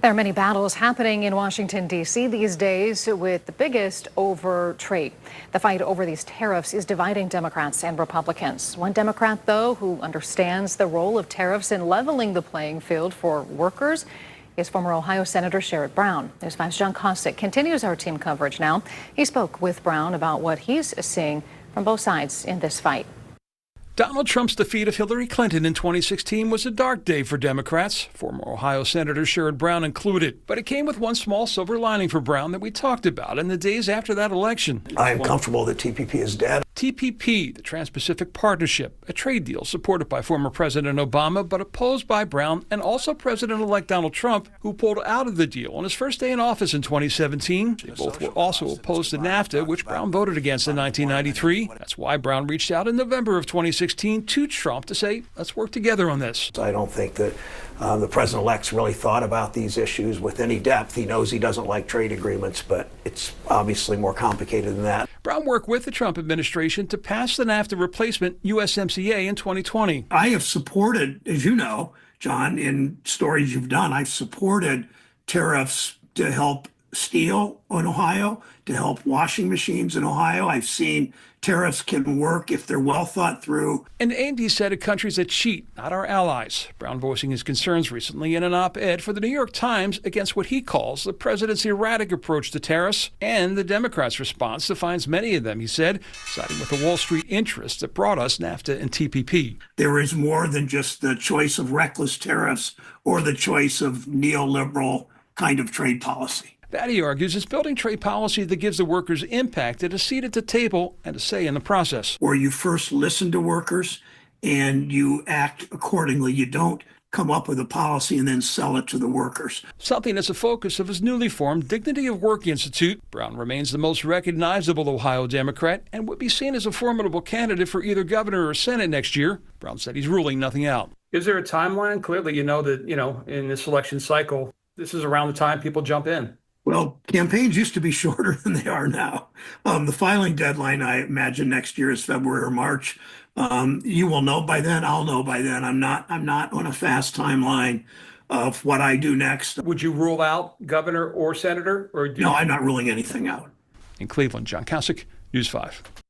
There are many battles happening in Washington, D.C. these days, with the biggest over trade. The fight over these tariffs is dividing Democrats and Republicans. One Democrat, though, who understands the role of tariffs in leveling the playing field for workers is former Ohio Senator Sherrod Brown. News 5's John Cossack continues our team coverage now. He spoke with Brown about what he's seeing from both sides in this fight. Donald Trump's defeat of Hillary Clinton in 2016 was a dark day for Democrats, former Ohio Senator Sherrod Brown included. But it came with one small silver lining for Brown that we talked about in the days after that election. I am comfortable that TPP is dead. TPP, the Trans-Pacific Partnership, a trade deal supported by former President Obama but opposed by Brown and also President-elect Donald Trump, who pulled out of the deal on his first day in office in 2017. They both were also opposed to NAFTA, which Brown voted against in 1993. That's why Brown reached out in November of 2016 to Trump to say, let's work together on this. I don't think that the president-elect's really thought about these issues with any depth. He knows he doesn't like trade agreements, but it's obviously more complicated than that. Brown worked with the Trump administration to pass the NAFTA replacement USMCA in 2020. I have supported, as you know, John, in stories you've done, I've supported tariffs to help steel in Ohio, to help washing machines in Ohio. I've seen tariffs can work if they're well thought through. And A&D said of countries that cheat, not our allies. Brown voicing his concerns recently in an op-ed for the New York Times against what he calls the president's erratic approach to tariffs and the Democrats' response defines many of them, he said, siding with the Wall Street interests that brought us NAFTA and TPP. There is more than just the choice of reckless tariffs or the choice of neoliberal kind of trade policy. That, he argues, is building trade policy that gives the workers impacted a seat at the table and a say in the process. Where you first listen to workers and you act accordingly. You don't come up with a policy and then sell it to the workers. Something that's a focus of his newly formed Dignity of Work Institute. Brown remains the most recognizable Ohio Democrat and would be seen as a formidable candidate for either governor or Senate next year. Brown said he's ruling nothing out. Is there a timeline? Clearly, you know that, in this election cycle, this is around the time people jump in. Well, campaigns used to be shorter than they are now. The filing deadline, I imagine, next year is February or March. You will know by then. I'll know by then. I'm not on a fast timeline of what I do next. Would you rule out governor or senator? No, I'm not ruling anything out. In Cleveland, John Cossack, News 5.